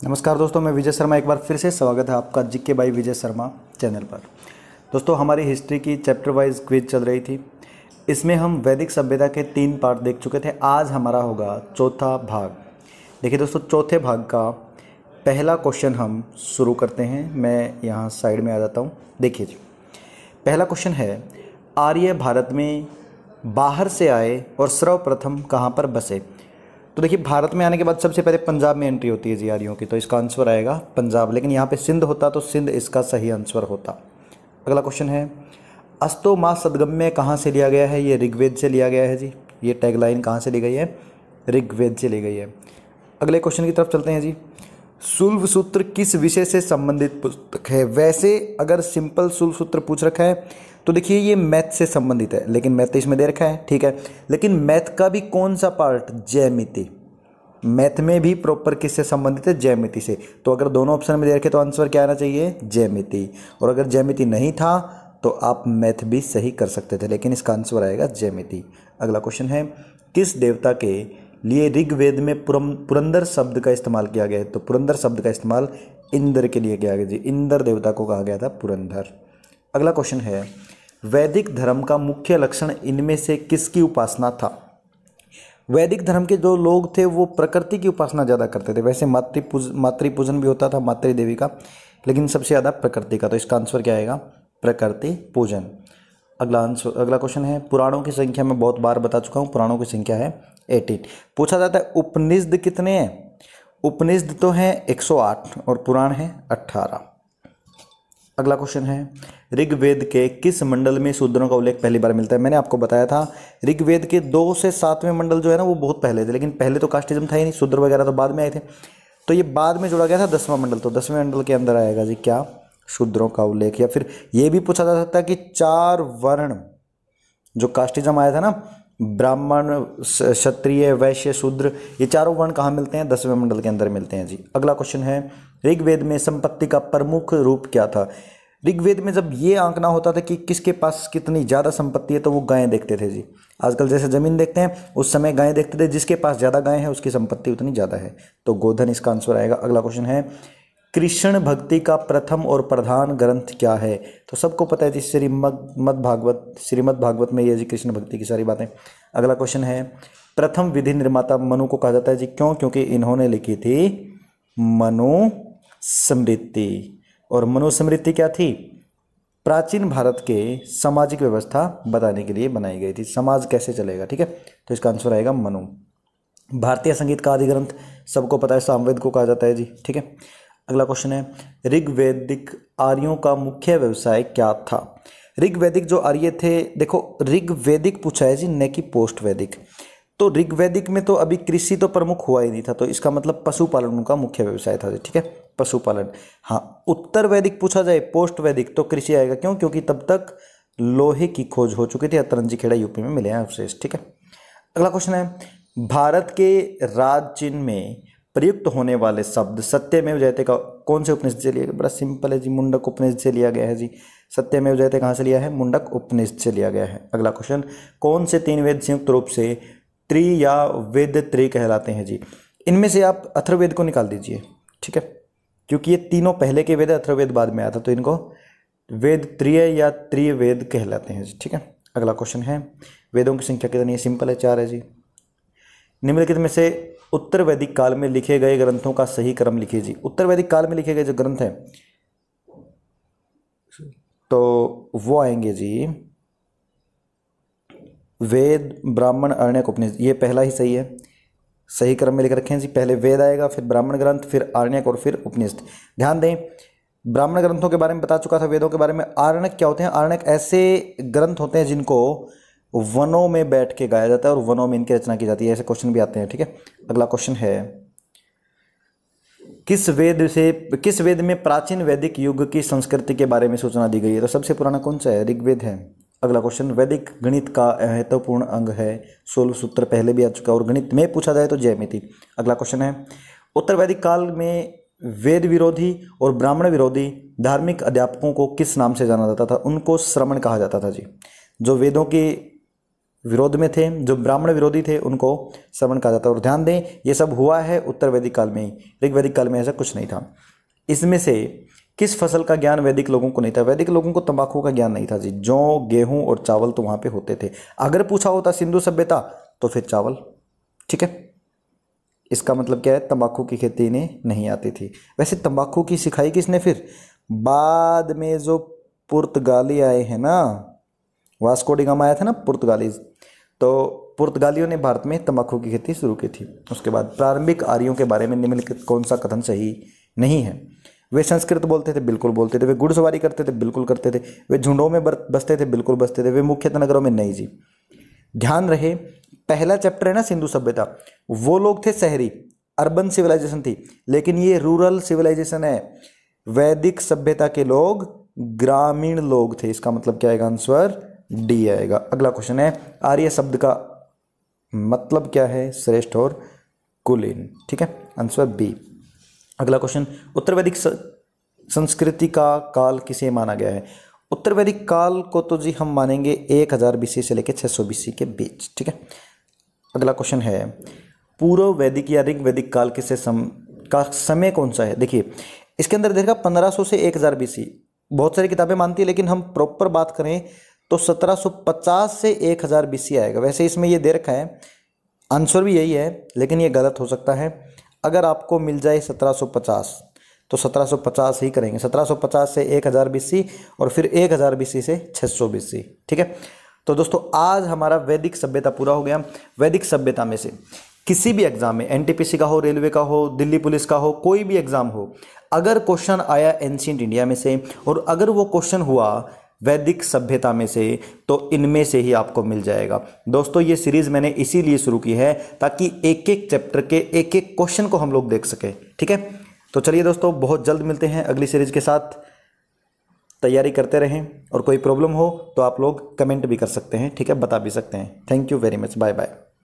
नमस्कार दोस्तों, मैं विजय शर्मा एक बार फिर से स्वागत है आपका GK by Vijay Sharma channel पर। दोस्तों, हमारी हिस्ट्री की चैप्टर वाइज क्विज चल रही थी। इसमें हम वैदिक सभ्यता के 3 पार्ट देख चुके थे। आज हमारा होगा चौथा भाग। देखिए दोस्तों, चौथे भाग का पहला क्वेश्चन हम शुरू करते हैं। मैं यहाँ साइड में आ जाता हूँ। देखिए जी, पहला क्वेश्चन है, आर्य भारत में बाहर से आए और सर्वप्रथम कहाँ पर बसे? तो देखिए, भारत में आने के बाद सबसे पहले पंजाब में एंट्री होती है जी आर्यों की, तो इसका आंसर आएगा पंजाब। लेकिन यहाँ पे सिंध होता तो सिंध इसका सही आंसर होता। अगला क्वेश्चन है, अस्तो मा सदगम्य कहाँ से लिया गया है? ये ऋग्वेद से लिया गया है जी। ये टैगलाइन कहाँ से ली गई है? ऋग्वेद से ली गई है। अगले क्वेश्चन की तरफ चलते हैं जी। शुल्ब सूत्र किस विषय से संबंधित पुस्तक है? वैसे अगर सिंपल शुल्ब सूत्र पूछ रखा है तो देखिए ये मैथ से संबंधित है, लेकिन मैथ इसमें दे रखा है, ठीक है। लेकिन मैथ का भी कौन सा पार्ट? ज्यामिति। मैथ में भी प्रॉपर किससे संबंधित है? ज्यामिति से। तो अगर दोनों ऑप्शन में दे रखे तो आंसर क्या आना चाहिए? ज्यामिति। और अगर ज्यामिति नहीं था तो आप मैथ भी सही कर सकते थे, लेकिन इसका आंसर आएगा ज्यामिति। अगला क्वेश्चन है, किस देवता के लिए ऋग्वेद में पुरंदर शब्द का इस्तेमाल किया गया है? तो पुरंदर शब्द का इस्तेमाल इंद्र के लिए किया गया जी। इंद्र देवता को कहा गया था पुरंदर। अगला क्वेश्चन है, वैदिक धर्म का मुख्य लक्षण इनमें से किसकी उपासना था? वैदिक धर्म के जो लोग थे वो प्रकृति की उपासना ज़्यादा करते थे। वैसे मातृपूजन भी होता था, मातृ देवी का, लेकिन सबसे ज़्यादा प्रकृति का। तो इसका आंसर क्या आएगा? प्रकृति पूजन। अगला क्वेश्चन है, पुराणों की संख्या मैं बहुत बार बता चुका हूँ, पुराणों की संख्या है 18। पूछा जाता है उपनिषद कितने हैं? उपनिषद तो हैं 108 और पुराण है 18। अगला क्वेश्चन है, ऋग्वेद के किस मंडल में शूद्रों का उल्लेख पहली बार मिलता है? मैंने आपको बताया था ऋग्वेद के 2 से 7वें मंडल जो है ना वो बहुत पहले थे, लेकिन पहले तो कास्टिज्म था ही नहीं, शूद्र वगैरह तो बाद में आए थे। तो ये बाद में जोड़ा गया था 10वां मंडल। तो 10वें मंडल के अंदर आएगा जी क्या? शूद्रों का उल्लेख। या फिर ये भी पूछा जा सकता है कि 4 वर्ण जो कास्टिज्म आया था ना, ब्राह्मण, क्षत्रिय, वैश्य, शूद्र, ये चारों वर्ण कहाँ मिलते हैं? 10वें मंडल के अंदर मिलते हैं जी। अगला क्वेश्चन है, ऋग्वेद में संपत्ति का प्रमुख रूप क्या था? ऋग्वेद में जब ये आंकना होता था कि किसके पास कितनी ज़्यादा संपत्ति है तो वो गायें देखते थे जी। आजकल जैसे ज़मीन देखते हैं, उस समय गायें देखते थे। जिसके पास ज़्यादा गायें हैं उसकी संपत्ति उतनी ज़्यादा है। तो गोधन इसका आंसर आएगा। अगला क्वेश्चन है, कृष्ण भक्ति का प्रथम और प्रधान ग्रंथ क्या है? तो सबको पता है जी, श्रीमद् भागवत में ये जी कृष्ण भक्ति की सारी बातें। अगला क्वेश्चन है, प्रथम विधि निर्माता मनु को कहा जाता है जी। क्यों? क्योंकि इन्होंने लिखी थी मनुस्मृति। और मनुस्मृति क्या थी? प्राचीन भारत के सामाजिक व्यवस्था बताने के लिए बनाई गई थी, समाज कैसे चलेगा, ठीक है। तो इसका आंसर आएगा मनु। भारतीय संगीत का आदि ग्रंथ सबको पता है, सामवेद को कहा जाता है जी, ठीक है। अगला क्वेश्चन है, ऋग्वैदिक आर्यों का मुख्य व्यवसाय क्या था? ऋग्वैदिक जो आर्य थे, देखो ऋग्वैदिक पूछा है जी, न कि पोस्ट वैदिक। तो ऋग्वैदिक में तो अभी कृषि तो प्रमुख हुआ ही नहीं था, तो इसका मतलब पशुपालन उनका मुख्य व्यवसाय था, ठीक है, पशुपालन। हाँ, उत्तर वैदिक पूछा जाए, पोस्ट वैदिक, तो कृषि आएगा। क्यों? क्योंकि तब तक लोहे की खोज हो चुकी थी। अतरंजी खेड़ा यूपी में मिले हैं अवशेष, ठीक है। अगला क्वेश्चन है, भारत के राज चिन्ह में प्रयुक्त होने वाले शब्द सत्यमेव जयते का कौन से उपनिषद से लिया गया? बड़ा सिंपल है जी, मुंडक उपनिषद से लिया गया है जी। सत्यमेव जयते कहाँ से लिया है? मुंडक उपनिषद से लिया गया है। अगला क्वेश्चन, कौन से 3 वेद संयुक्त रूप से त्रि या वेद त्रय कहलाते हैं जी? इनमें से आप अथर्ववेद को निकाल दीजिए, ठीक है, क्योंकि ये तीनों पहले के वेद, अथर्ववेद बाद में आया था, तो इनको वेद त्रय या त्रिवेद कहलाते हैं जी, ठीक है। अगला क्वेश्चन है, वेदों की संख्या कितनी है? सिंपल है, 4 है जी। निम्नलिखित में से उत्तर वैदिक काल में लिखे गए ग्रंथों का सही क्रम लिखिए जी। उत्तर वैदिक काल में लिखे गए जो ग्रंथ हैं तो वो आएंगे जी वेद, ब्राह्मण, आरण्यक, उपनिषद। ये पहला ही सही है, सही क्रम में लिख रखे हैं जी। पहले वेद आएगा, फिर ब्राह्मण ग्रंथ, फिर आरण्यक और फिर उपनिषद। ध्यान दें, ब्राह्मण ग्रंथों के बारे में बता चुका था, वेदों के बारे में। आरण्यक क्या होते हैं? आरण्यक ऐसे ग्रंथ होते हैं जिनको वनों में बैठ के गाया जाता है और वनों में इनकी रचना की जाती है। ऐसे क्वेश्चन भी आते हैं, ठीक है। अगला क्वेश्चन है, किस वेद में प्राचीन वैदिक युग की संस्कृति के बारे में सूचना दी गई है? तो सबसे पुराना कौन सा है? ऋग्वेद है। अगला क्वेश्चन, वैदिक गणित का महत्वपूर्ण अंग है। 16 सूत्र पहले भी आ चुका, और गणित में पूछा जाए तो ज्यामिति। अगला क्वेश्चन है, उत्तर वैदिक काल में वेद विरोधी और ब्राह्मण विरोधी धार्मिक अध्यापकों को किस नाम से जाना जाता था? उनको श्रमण कहा जाता था जी। जो वेदों की विरोध में थे, जो ब्राह्मण विरोधी थे उनको सवर्ण कहा जाता है। और ध्यान दें ये सब हुआ है उत्तर वैदिक काल में ही, ऋग्वैदिक काल में ऐसा कुछ नहीं था। इसमें से किस फसल का ज्ञान वैदिक लोगों को नहीं था? वैदिक लोगों को तंबाकू का ज्ञान नहीं था जी। जौ, गेहूं और चावल तो वहां पे होते थे। अगर पूछा होता सिंधु सभ्यता तो फिर चावल, ठीक है। इसका मतलब क्या है, तंबाकू की खेती इन्हें नहीं आती थी। वैसे तंबाकू की सिखाई किसने फिर? बाद में जो पुर्तगाली आए हैं ना, वास्को डी गामा आया था ना पुर्तगालीज, तो पुर्तगालियों ने भारत में तंबाकू की खेती शुरू की थी। उसके बाद प्रारंभिक आर्यों के बारे में निम्नलिखित कौन सा कथन सही नहीं है? वे संस्कृत बोलते थे, बिल्कुल बोलते थे। वे घुड़सवारी करते थे, बिल्कुल करते थे। वे झुंडों में बसते थे, बिल्कुल बसते थे। वे मुख्यतः नगरों में नहीं जी। ध्यान रहे पहला चैप्टर है ना सिंधु सभ्यता, वो लोग थे शहरी, अर्बन सिविलाइजेशन थी, लेकिन ये रूरल सिविलाइजेशन है। वैदिक सभ्यता के लोग ग्रामीण लोग थे। इसका मतलब क्या आएगा? आंसर डी आएगा। अगला क्वेश्चन है, आर्य शब्द का मतलब क्या है? श्रेष्ठ और कुलीन, ठीक है, आंसर बी। अगला क्वेश्चन, उत्तर वैदिक संस्कृति का काल किसे माना गया है? उत्तर वैदिक काल को तो जी हम मानेंगे 1000 BC से लेकर 600 BC के बीच, ठीक है। अगला क्वेश्चन है, पूर्व वैदिक या ऋग वैदिक काल किसे का समय कौन सा है? देखिए इसके अंदर देखा 1500 से 1000 BC, बहुत सारी किताबें मानती है, लेकिन हम प्रॉपर बात करें तो 1750 से 1000 BC आएगा। वैसे इसमें ये दे रखा है, आंसर भी यही है, लेकिन ये गलत हो सकता है। अगर आपको मिल जाए 1750 तो 1750 ही करेंगे। 1750 से 1000 BC और फिर 1000 BC से 600 BC, ठीक है। तो दोस्तों आज हमारा वैदिक सभ्यता पूरा हो गया। वैदिक सभ्यता में से किसी भी एग्जाम में, NTPC का हो, रेलवे का हो, दिल्ली पुलिस का हो, कोई भी एग्जाम हो, अगर क्वेश्चन आया एंशिएंट इंडिया में से और अगर वो क्वेश्चन हुआ वैदिक सभ्यता में से, तो इनमें से ही आपको मिल जाएगा। दोस्तों ये सीरीज मैंने इसीलिए शुरू की है ताकि एक एक चैप्टर के एक एक क्वेश्चन को हम लोग देख सकें, ठीक है। तो चलिए दोस्तों, बहुत जल्द मिलते हैं अगली सीरीज के साथ। तैयारी करते रहें और कोई प्रॉब्लम हो तो आप लोग कमेंट भी कर सकते हैं, ठीक है, बता भी सकते हैं। Thank you very much, bye bye.